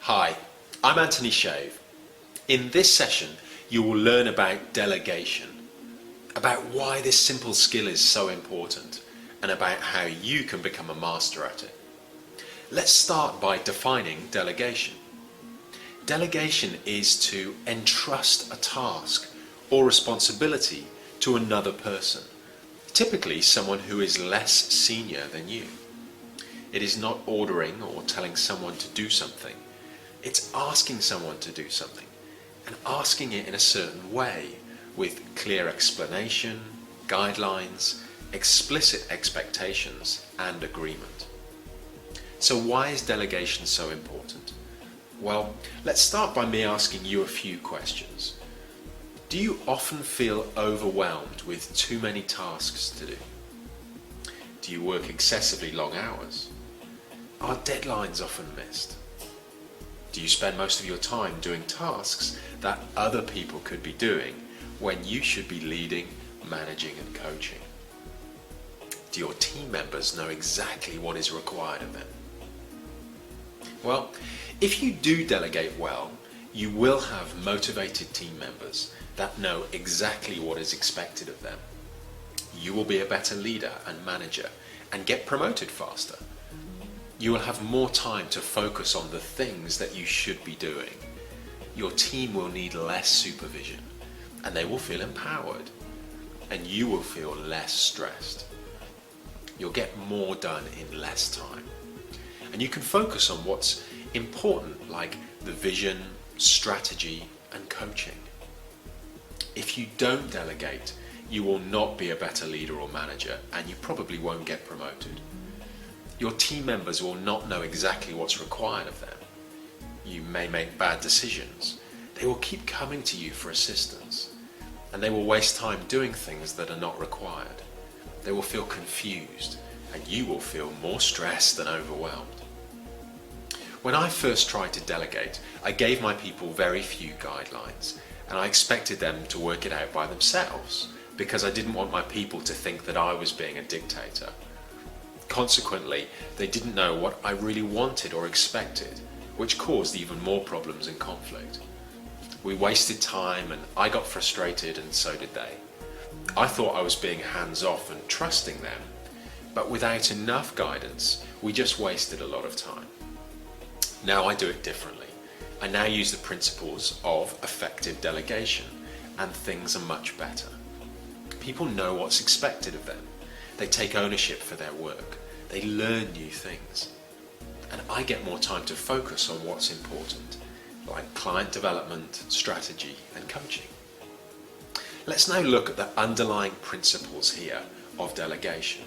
Hi, I'm Anthony Shave. In this session, you will learn about delegation, about why this simple skill is so important, and about how you can become a master at it. Let's start by defining delegation. Delegation is to entrust a task or responsibility to another person, typically someone who is less senior than you. It is not ordering or telling someone to do something. It's asking someone to do something, and asking it in a certain way, with clear explanation, guidelines, explicit expectations, and agreement. So why is delegation so important? Well, let's start by me asking you a few questions. Do you often feel overwhelmed with too many tasks to do? Do you work excessively long hours? Are deadlines often missed? Do you spend most of your time doing tasks that other people could be doing when you should be leading, managing, and coaching? Do your team members know exactly what is required of them? Well, if you do delegate well, you will have motivated team members that know exactly what is expected of them. You will be a better leader and manager and get promoted faster. You will have more time to focus on the things that you should be doing. Your team will need less supervision and they will feel empowered, and you will feel less stressed. You'll get more done in less time, and you can focus on what's important, like the vision, strategy, and coaching. If you don't delegate, you will not be a better leader or manager, and you probably won't get promoted. Your team members will not know exactly what's required of them. You may make bad decisions. They will keep coming to you for assistance, and they will waste time doing things that are not required. They will feel confused, and you will feel more stressed than overwhelmed. When I first tried to delegate, I gave my people very few guidelines, and I expected them to work it out by themselves because I didn't want my people to think that I was being a dictator. Consequently, they didn't know what I really wanted or expected, which caused even more problems and conflict. We wasted time, and I got frustrated, and so did they. I thought I was being hands-off and trusting them, but without enough guidance, we just wasted a lot of time. Now I do it differently. I now use the principles of effective delegation, and things are much better. People know what's expected of them. They take ownership for their work. They learn new things. And I get more time to focus on what's important, like client development, strategy, and coaching. Let's now look at the underlying principles here of delegation.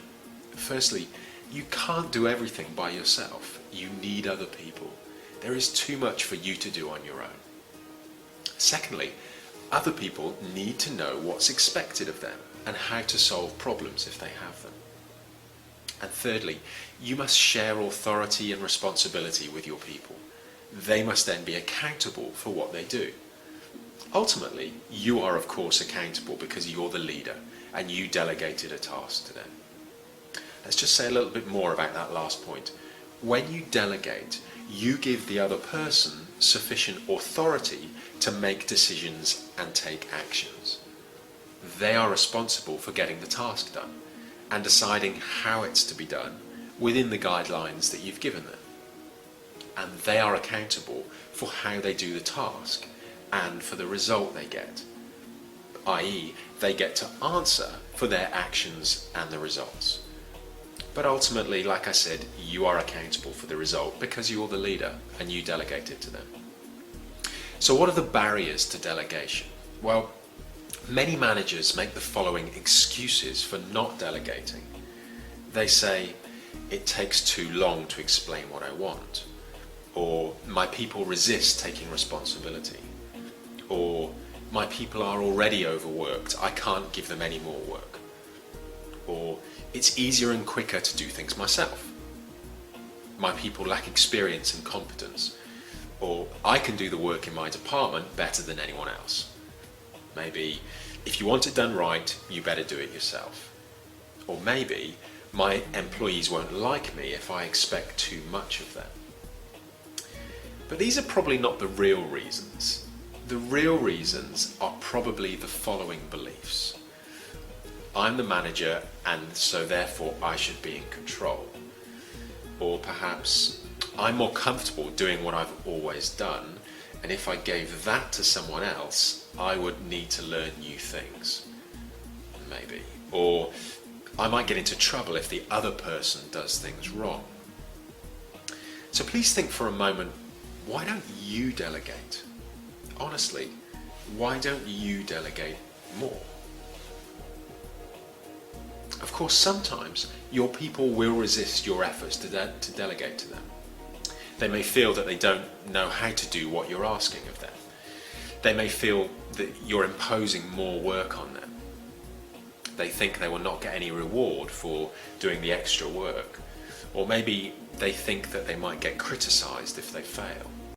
Firstly, you can't do everything by yourself. You need other people. There is too much for you to do on your own. Secondly, other people need to know what's expected of them and how to solve problems if they have them. And thirdly, you must share authority and responsibility with your people. They must then be accountable for what they do. Ultimately, you are of course accountable because you're the leader and you delegated a task to them. Let's just say a little bit more about that last point. When you delegate, you give the other person sufficient authority to make decisions and take actions. They are responsible for getting the task done and deciding how it's to be done within the guidelines that you've given them. And they are accountable for how they do the task and for the result they get, i.e., they get to answer for their actions and the results. But ultimately, like I said, you are accountable for the result because you're the leader and you delegate it to them. So what are the barriers to delegation? Well, many managers make the following excuses for not delegating. They say, it takes too long to explain what I want, or my people resist taking responsibility, or my people are already overworked, I can't give them any more work, or it's easier and quicker to do things myself. My people lack experience and competence, or I can do the work in my department better than anyone else. Maybe, if you want it done right, you better do it yourself. Or maybe, my employees won't like me if I expect too much of them. But these are probably not the real reasons. The real reasons are probably the following beliefs. I'm the manager, and so therefore I should be in control. Or perhaps I'm more comfortable doing what I've always done, and if I gave that to someone else, I would need to learn new things. Maybe. Or I might get into trouble if the other person does things wrong. So please think for a moment, why don't you delegate? Honestly, why don't you delegate more? Of course, sometimes your people will resist your efforts to delegate to them. They may feel that they don't know how to do what you're asking of them. They may feel that you're imposing more work on them. They think they will not get any reward for doing the extra work. Or maybe they think that they might get criticised if they fail.